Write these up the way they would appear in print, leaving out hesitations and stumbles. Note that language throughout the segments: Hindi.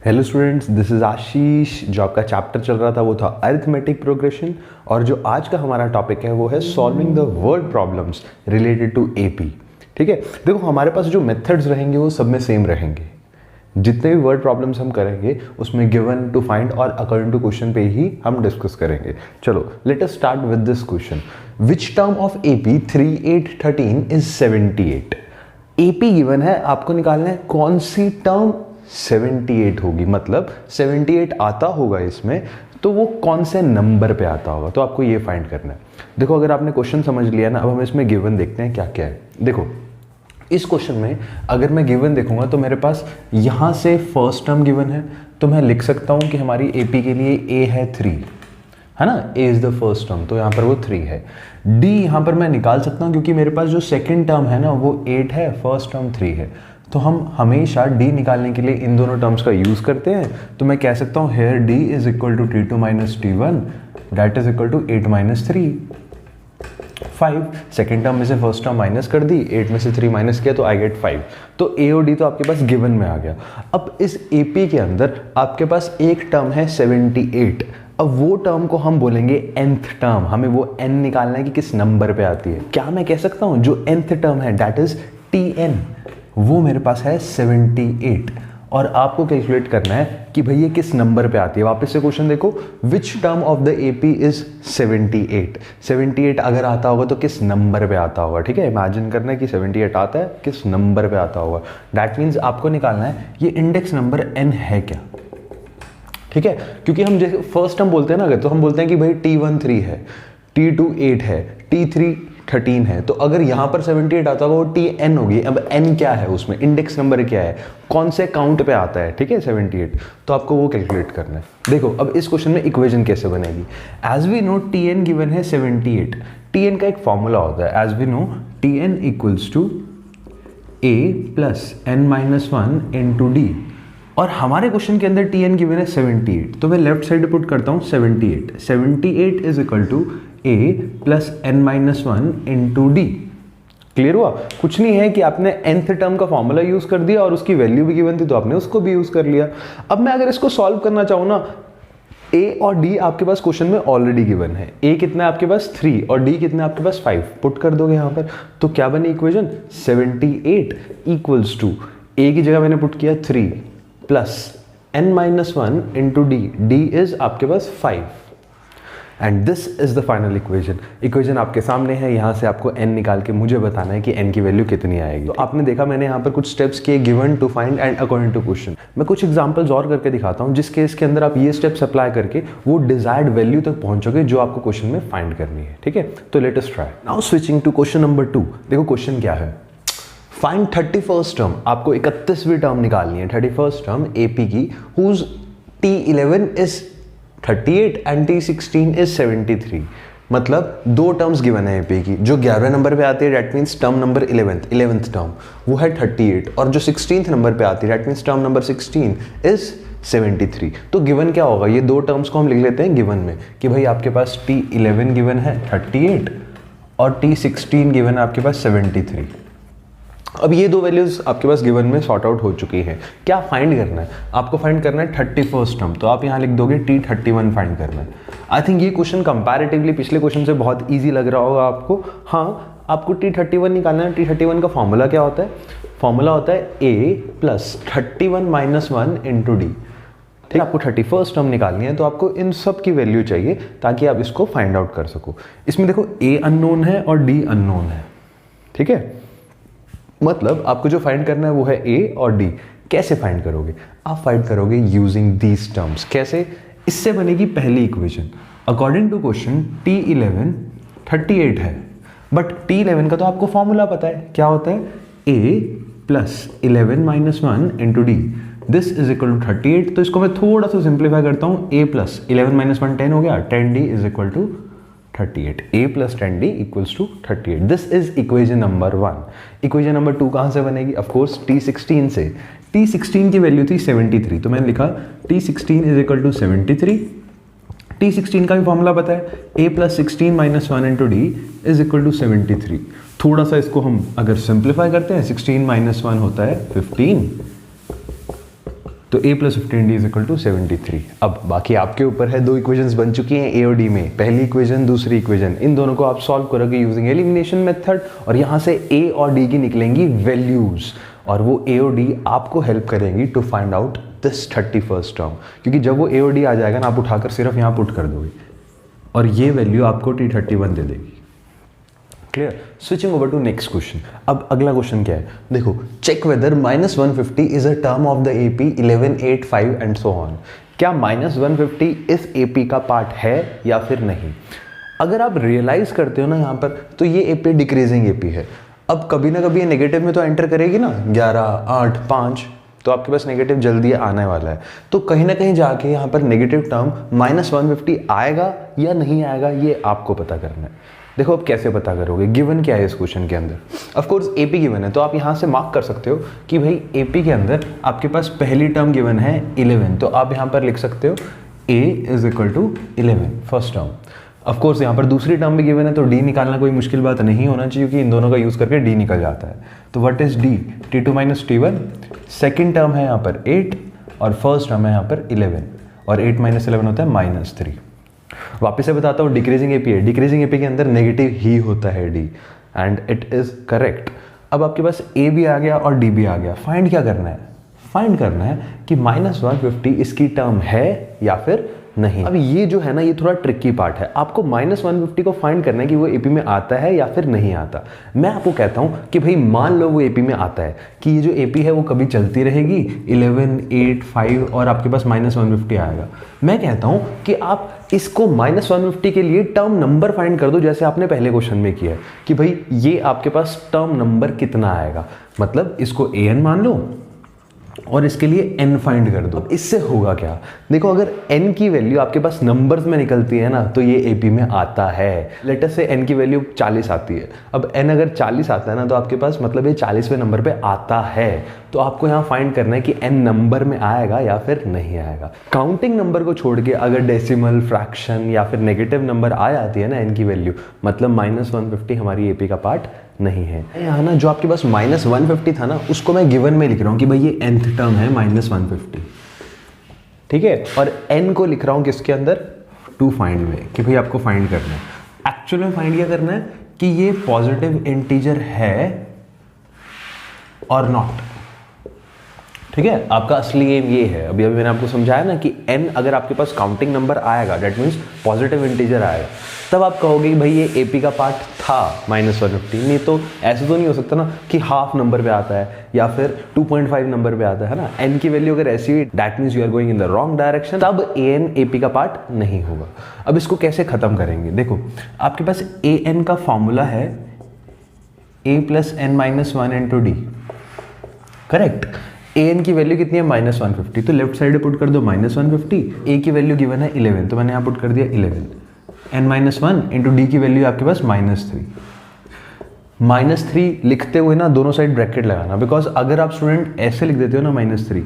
हेलो स्टूडेंट्स, दिस इज आशीष। जो आपका चैप्टर चल रहा था वो था अरिथमेटिक प्रोग्रेशन, और जो आज का हमारा टॉपिक है वो है solving the word problems related to AP. ठीक है, देखो हमारे पास जो मेथड्स रहेंगे वो सब में सेम रहेंगे। जितने भी वर्ड प्रॉब्लम्स हम करेंगे उसमें गिवन टू फाइंड और अकॉर्डिंग टू क्वेश्चन पे ही हम डिस्कस करेंगे। चलो let us start with this question. Which term of AP 3, 8, 13 is 78? AP given है, आपको निकालना है कौन सी टर्म 78 होगी, मतलब 78 आता होगा इसमें, तो वो कौन से नंबर पे आता होगा, तो आपको ये फाइंड करना है। देखो अगर आपने क्वेश्चन समझ लिया ना, अब हम इसमें गिवन देखते हैं क्या क्या है। देखो इस क्वेश्चन में अगर मैं गिवन देखूंगा तो मेरे पास यहाँ से फर्स्ट टर्म गिवन है, तो मैं लिख सकता हूँ कि हमारी एपी के लिए ए है 3, है ना, ए इज द फर्स्ट टर्म, तो यहाँ पर वो 3 है। डी यहाँ पर मैं निकाल सकता हूँ क्योंकि मेरे पास जो सेकेंड टर्म है ना वो 8 है, फर्स्ट टर्म 3 है, तो हम हमेशा डी निकालने के लिए इन दोनों टर्म्स का यूज करते हैं। तो मैं कह सकता हूँ here d is equal to T2 minus T1 that is equal to 8 minus 3 5। Second term में से फर्स्ट टर्म माइनस कर दी, 8 में से 3 माइनस किया तो आई गेट 5। तो ए और डी तो आपके पास गिवन में आ गया। अब इस एपी के अंदर आपके पास एक टर्म है 78। अब वो टर्म को हम बोलेंगे nth टर्म, हमें वो n निकालना है कि किस नंबर पे आती है। क्या मैं कह सकता हूँ जो nth टर्म है दैट इज Tn, वो मेरे पास है 78, और आपको कैलकुलेट करना है कि भैया किस नंबर पे आती है। वापस से क्वेश्चन देखो, which term of the AP is 78। 78 अगर आता होगा तो किस नंबर पे आता होगा। ठीक है, इमेजिन करना है कि 78 आता है, किस नंबर पे आता होगा। दैट मीन्स आपको निकालना है ये इंडेक्स नंबर n है क्या। ठीक है, क्योंकि हम जैसे फर्स्ट टर्म बोलते हैं ना, अगर तो हम बोलते हैं कि भाई T1 3 है, T2 8 है, T3 13 है, तो अगर यहाँ पर 78 आता होगा वो Tn होगी। अब n क्या है, उसमें इंडेक्स नंबर क्या है, कौन से काउंट पे आता है, ठीक है 78, तो आपको वो कैलकुलेट करना है। देखो अब इस क्वेश्चन में इक्वेशन कैसे बनेगी। As we know Tn given है 78। Tn का एक फॉर्मूला होता है, as we know Tn equals to a plus n minus 1 into d, और हमारे क्वेश्चन के अंदर Tn गिवन है 78, तो मैं लेफ्ट साइड पुट करता हूँ 78 is equal to a plus n minus 1 into d. Clear हुआ? कुछ नहीं है कि आपने nth टर्म का फॉर्मूला यूज कर दिया और उसकी वैल्यू भी गिवन थी तो आपने उसको भी यूज कर लिया। अब मैं अगर इसको सॉल्व करना चाहूँ ना, a और d आपके पास क्वेश्चन में ऑलरेडी गिवन है। a कितना है आपके पास 3 और d कितना है आपके पास 5, पुट कर दोगे यहाँ पर, तो क्या बनी इक्वेशन 78 इक्वल्स टू a की जगह मैंने पुट किया 3 plus n minus 1 into D, D is आपके पास 5, and this is the final equation. Equation आपके सामने है, यहाँ से आपको n निकाल के मुझे बताना है कि n की वैल्यू कितनी आएगी। तो आपने देखा मैंने यहाँ पर कुछ स्टेप्स किए, given to find and according to question. मैं कुछ एग्जांपल्स और करके दिखाता हूँ जिस केस के अंदर आप ये स्टेप्स अप्लाई करके वो डिजायर्ड वैल्यू तक पहुंचोगे जो आपको क्वेश्चन में फाइंड करनी है। ठीक है, तो let us try now. Switching to question number 2। देखो क्वेश्चन क्या है, फाइंड 31st टर्म, आपको 31वीं टर्म निकालनी है, 31st टर्म एपी की, whose T11 is 38 and T16 is 73। मतलब दो टर्म्स गिवन है एपी की, जो 11वें नंबर पे आती है that means term number 11th term वो है 38, और जो 16th नंबर पे आती है that means term number 16 is 73। तो गिवन क्या होगा, ये दो टर्म्स को हम लिख लेते हैं गिवन में कि भाई आपके पास T11 गिवन है 38 और T16 गिवन है आपके पास 73। अब ये दो वैल्यूज आपके पास गिवन में सॉर्ट आउट हो चुकी है। क्या फाइंड करना है, आपको फाइंड करना है 31st टर्म, तो आप यहाँ लिख दोगे T31 फाइंड करना है। आई थिंक ये क्वेश्चन कंपैरेटिवली पिछले क्वेश्चन से बहुत इजी लग रहा होगा आपको। हाँ, आपको T31 निकालना है। T31 का फॉर्मूला क्या होता है, फॉर्मूला होता है a plus 31 minus 1 into D. ठीक है, आपको 31st टर्म निकालनी है, तो आपको इन सब की वैल्यू चाहिए ताकि आप इसको फाइंड आउट कर सको। इसमें देखो a अननोन है और d अननोन है। ठीक है, मतलब आपको जो फाइंड करना है वो है a और d। कैसे फाइंड करोगे, आप फाइंड करोगे यूजिंग दीज टर्म्स। कैसे, इससे बनेगी पहली equation. According to question T11 38 है, बट T11 का तो आपको फॉर्मूला पता है, क्या होता है a plus 11 minus 1 into d, this is equal to 38। तो इसको मैं थोड़ा सा सिंप्लीफाई करता हूँ, a प्लस 11 माइनस 1 10 हो गया, 10d is equal to 38, a plus 10d equals to 38। This is equation number 1। Equation number 2 कहाँ से बनेगी, ऑफकोर्स T16 से। T16 की वैल्यू थी 73, तो मैंने लिखा T16 is equal to 73। T16 का भी फॉर्मूला पता है, a plus 16 minus 1 into d is equal to 73। थोड़ा सा इसको हम अगर सिंप्लीफाई करते हैं, 16 माइनस 1 होता है 15, तो a plus 15d is equal to 73। अब बाकी आपके ऊपर है, दो इक्वेशंस बन चुकी हैं a और d में, पहली इक्वेशन दूसरी इक्वेशन, इन दोनों को आप सॉल्व करोगे यूजिंग एलिमिनेशन मेथड और यहाँ से a और d की निकलेंगी वैल्यूज और वो a और d आपको हेल्प करेंगी to find out this 31st term, क्योंकि जब वो a और d आ जाएगा ना आप उठाकर सिर्फ यहाँ पुट कर दोगे और ये वैल्यू आपको T31 दे देगी। Clear? Switching over to next question. अब अगला क्वेश्चन क्या है, देखो, check whether -150 is a term of the AP 11, 8, 5 and so on. क्या -150 इस AP का पार्ट है या फिर नहीं? अगर आप रियलाइज करते हो ना यहाँ पर, तो ये AP डिक्रीजिंग AP है। अब कभी ना कभी ये नेगेटिव में तो एंटर करेगी ना, 11, 8, 5, तो आपके पास नेगेटिव जल्दी आने वाला है। तो कहीं ना कहीं जाके यहाँ पर नेगेटिव टर्म -150 आएगा या नहीं आएगा, ये आपको पता करना है। देखो अब कैसे पता करोगे, गिवन क्या है इस क्वेश्चन के अंदर, ऑफ कोर्स AP गिवन है, तो आप यहाँ से मार्क कर सकते हो कि भाई AP के अंदर आपके पास पहली टर्म गिवन है 11, तो आप यहाँ पर लिख सकते हो A is equal to 11 first term. Of course यहाँ पर दूसरी टर्म भी गिवन है, तो D निकालना कोई मुश्किल बात नहीं होना चाहिए, क्योंकि इन दोनों का यूज़ करके D निकल जाता है। तो what is D? T2 minus T1, second term है यहाँ पर 8 और फर्स्ट टर्म है यहाँ पर 11 और 8 माइनस 11 होता है -3। वापस से बताता हूँ, डिक्रीजिंग AP है, डिक्रीजिंग AP के अंदर नेगेटिव ही होता है D and it is correct. अब आपके पास A भी आ गया और D भी आ गया, फाइंड क्या करना है? फाइंड करना है कि -150 इसकी टर्म है या फिर नहीं। अब ये जो है ना, ये थोड़ा ट्रिकी पार्ट है, आपको -150 को फाइंड करना है कि वो AP में आता है या फिर नहीं आता। मैं आपको कहता हूँ कि भाई मान लो वो AP में आता है, कि ये जो AP है वो कभी चलती रहेगी, 11, 8, 5 और आपके पास -150 आएगा। मैं कहता हूँ कि आप इसको -150 के लिए टर्म नंबर फाइंड कर दो, जैसे आपने पहले क्वेश्चन में किया है कि भाई ये आपके पास टर्म नंबर कितना आएगा, मतलब इसको an मान लो और इसके लिए n फाइंड कर दो। अब इससे होगा क्या, देखो, अगर n की वैल्यू आपके पास नंबर्स में निकलती है ना, तो ये AP में आता है। लेटर से n की वैल्यू 40 आती है, अब n अगर 40 आता है ना, तो आपके पास मतलब ये 40वें नंबर पे आता है। तो आपको यहाँ फाइंड करना है कि n नंबर में आएगा या फिर नहीं आएगा। काउंटिंग नंबर को छोड़ के अगर डेसिमल, फ्रैक्शन या फिर नेगेटिव नंबर आ जाती है ना n की वैल्यू, मतलब -150 हमारी AP का पार्ट नहीं है। यहाँ ना जो आपके पास -150 था ना, उसको मैं गिवन में लिख रहा हूँ कि भाई ये nth टर्म है -150, ठीक है, और n को लिख रहा हूँ किसके अंदर, टू फाइंड में, कि भाई आपको फाइंड करना है। एक्चुअल में फाइंड क्या करना है कि ये पॉजिटिव इंटीजर है और नॉट, ठीक है। आपका असली एम ये है, अभी मैंने आपको समझाया ना कि n अगर आपके पास काउंटिंग नंबर आएगा, डेट मीन्स पॉजिटिव इंटीजर आएगा, तब आप कहोगे कि भाई ये AP का पार्ट था -150। नहीं तो ऐसे तो नहीं हो सकता ना कि हाफ नंबर पे आता है या फिर 2.5 नंबर पे आता है ना। n की वैल्यू अगर ऐसी हुई, that means you are going in the wrong direction, तब an AP का पार्ट नहीं होगा। अब इसको कैसे खत्म करेंगे, देखो आपके पास an का फॉर्मूला है a + n - 1 into d, correct. an की वैल्यू कितनी है -150, तो लेफ्ट साइड पुट कर दो -150, a की वैल्यू गिवन है 11, तो मैंने यहाँ पुट कर दिया 11, n - 1 इंटू डी की वैल्यू आपके पास -3 लिखते हुए ना दोनों साइड ब्रैकेट लगाना, बिकॉज अगर आप स्टूडेंट ऐसे लिख देते हो ना -3,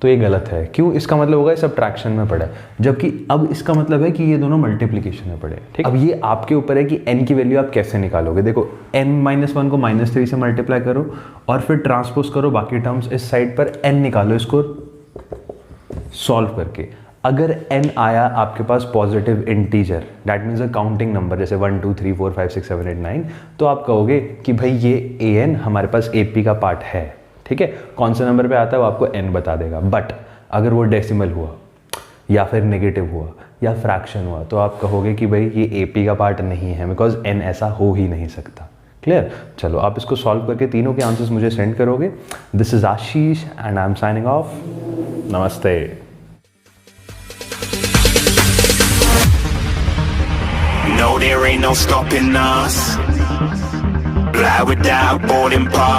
तो ये गलत है। क्यों? इसका मतलब होगा ये सब्ट्रैक्शन में पड़ा है, जबकि अब इसका मतलब है कि ये दोनों मल्टीप्लिकेशन में पड़े। ठीक, अब ये आपके ऊपर है कि n की वैल्यू आप कैसे निकालोगे। देखो n - 1 को -3 से मल्टीप्लाई करो और फिर ट्रांसपोज करो बाकी टर्म्स इस साइड पर, n निकालो इसको सॉल्व करके। अगर n आया आपके पास positive integer, that means a counting number, जैसे 1 2 3 4 5 6 7 8 9, तो आप कहोगे कि भाई ये an हमारे पास AP का पार्ट है। ठीक है, कौन से नंबर पे आता है वो आपको n बता देगा। बट अगर वो डेसिमल हुआ या फिर नेगेटिव हुआ या फ्रैक्शन हुआ, तो आप कहोगे कि भाई ये AP का पार्ट नहीं है, बिकॉज n ऐसा हो ही नहीं सकता। क्लियर? चलो आप इसको सॉल्व करके तीनों के आंसर्स मुझे सेंड करोगे। This is Ashish and I am signing off. नमस्ते। No, there ain't no stopping us. Fly without boarding pass.